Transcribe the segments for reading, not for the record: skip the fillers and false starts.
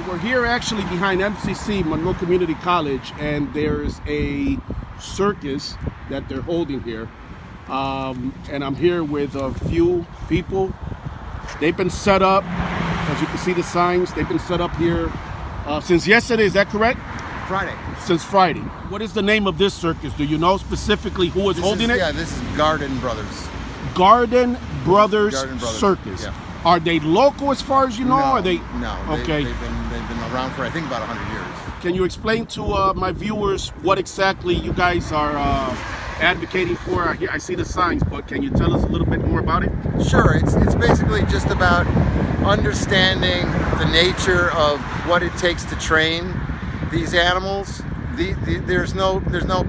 We're here actually behind MCC, Monroe Community College, and there's a circus that they're holding here. And I'm here with a few people. They've been set up, as you can see the signs, they've been set up here since yesterday, is that correct? Friday. Since Friday. What is the name of this circus? Do you know specifically who is holding it? Yeah, this is Garden Brothers. Garden Brothers Circus. Yeah. Are they local as far as you know? No, Are they? No. Okay. They've been around for I think about 100 years. Can you explain to my viewers what exactly you guys are advocating for? I see the signs, but can you tell us a little bit more about it? Sure. It's basically just about understanding the nature of what it takes to train these animals. There's no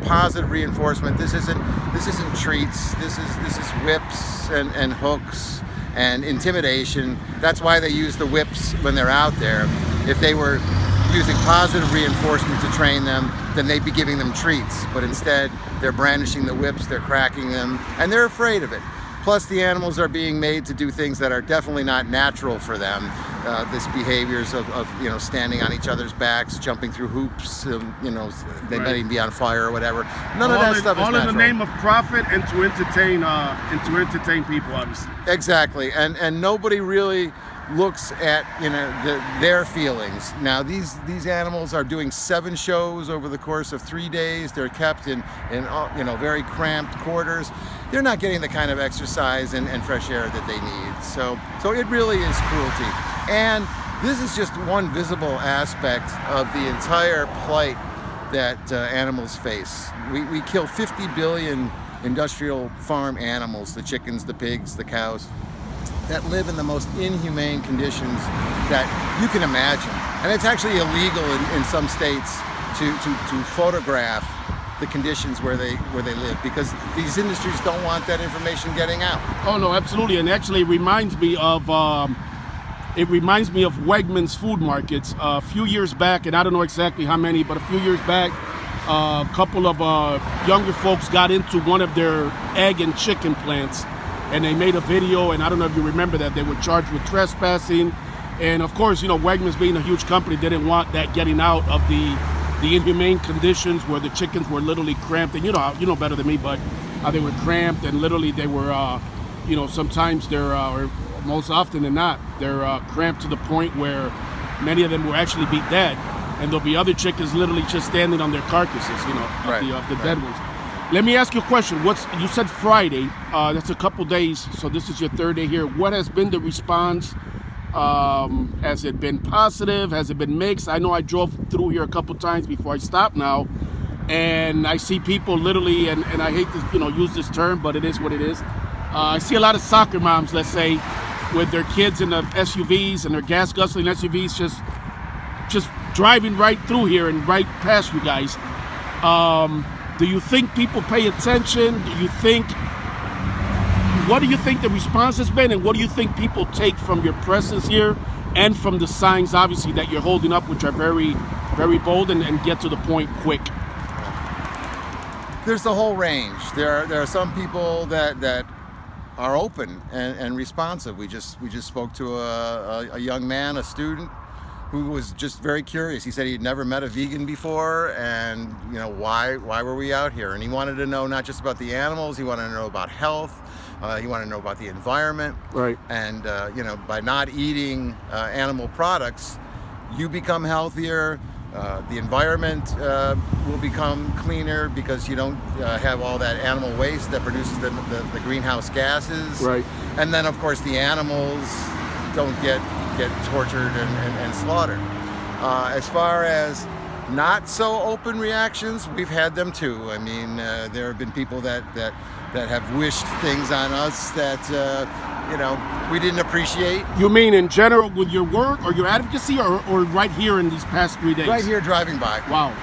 positive reinforcement. This isn't treats. This is whips and hooks and intimidation. That's why they use the whips when they're out there. If they were using positive reinforcement to train them, then they'd be giving them treats. But instead, they're brandishing the whips, they're cracking them, and they're afraid of it. Plus, the animals are being made to do things that are definitely not natural for them. This behaviors of standing on each other's backs, jumping through hoops, they might even be on fire or whatever. None of that stuff is natural. All in the name of profit and to entertain people, obviously. Exactly, and nobody really looks at their feelings. Now these animals are doing 7 shows over the course of 3 days. They're kept in very cramped quarters. They're not getting the kind of exercise and fresh air that they need. So it really is cruelty. And this is just one visible aspect of the entire plight that animals face. We kill 50 billion industrial farm animals, the chickens, the pigs, the cows, that live in the most inhumane conditions that you can imagine. And it's actually illegal in some states to photograph the conditions where they live, because these industries don't want that information getting out. Oh no, absolutely. And actually it reminds me of Wegmans food markets. A few years back, and I don't know exactly how many, but a few years back, a couple of younger folks got into one of their egg and chicken plants, and they made a video, and I don't know if you remember that, they were charged with trespassing. And of course, Wegmans being a huge company didn't want that getting out of the inhumane conditions where the chickens were literally cramped. And you know better than me, but they were cramped, and literally they were, sometimes they're, or most often than not, they're cramped to the point where many of them will actually be dead. And there'll be other chickens literally just standing on their carcasses, of the dead ones. Let me ask you a question. You said Friday, that's a couple days, so this is your 3rd day here. What has been the response? Has it been positive? Has it been mixed? I know I drove through here a couple times before I stopped now, and I see people literally, and I hate to use this term, but it is what it is. I see a lot of soccer moms, let's say, with their kids in the SUVs and their gas guzzling SUVs just driving right through here and right past you guys. Do you think people pay attention? What do you think the response has been, and what do you think people take from your presence here and from the signs, obviously, that you're holding up, which are very, very bold and get to the point quick? There's the whole range. There are some people that are open and responsive. We just spoke to a young man, a student, who was just very curious. He said he'd never met a vegan before, and why were we out here? And he wanted to know not just about the animals, he wanted to know about health, he wanted to know about the environment. Right. And by not eating animal products, you become healthier, the environment will become cleaner because you don't have all that animal waste that produces the greenhouse gases. Right. And then of course the animals don't get tortured and slaughtered. As far as not so open reactions, we've had them too. I mean, there have been people that have wished things on us that we didn't appreciate. You mean in general with your work or your advocacy, or right here in these past 3 days? Right here driving by. Wow.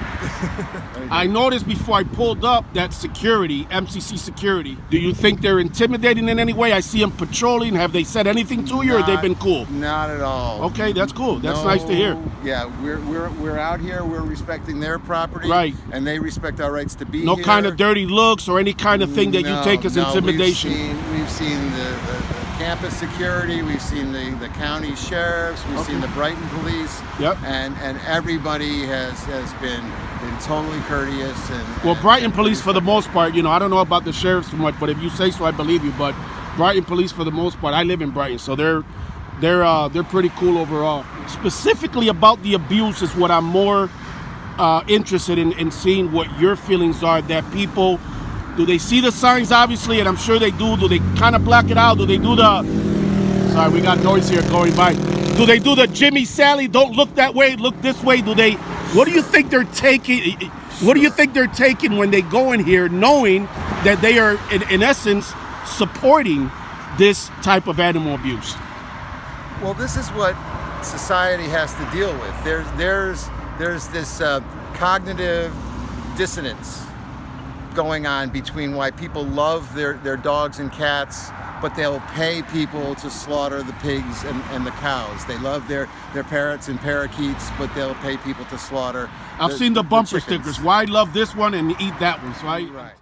I noticed before I pulled up that security, MCC security. Do you think they're intimidating in any way? I see them patrolling. Have they said anything to you, or they've been cool? Not at all. Okay, that's cool. That's nice to hear. Yeah, we're out here. We're respecting their property, right? And they respect our rights to be here. No kind of dirty looks or any kind of thing that you take as intimidation. We've seen the campus security, we've seen the county sheriffs, we've seen the Brighton police, and everybody has been totally courteous. And Brighton police for the most part, you know, I don't know about the sheriffs so much, but if you say so, I believe you. But Brighton police for the most part, I live in Brighton, so they're pretty cool overall. Specifically about the abuse is what I'm more interested in seeing what your feelings are. That people, do they see the signs, obviously, and I'm sure they do. Do they kind of black it out? Do they do sorry, we got noise here going by. Do they do the Jimmy Sally, don't look that way, look this way? What do you think they're taking? What do you think they're taking when they go in here knowing that they are, in essence, supporting this type of animal abuse? Well, this is what society has to deal with. There's this cognitive dissonance going on between why people love their dogs and cats, but they'll pay people to slaughter the pigs and the cows. They love their parrots and parakeets, but they'll pay people to slaughter. I've seen the bumper stickers. Why love this one and eat that one? So Right.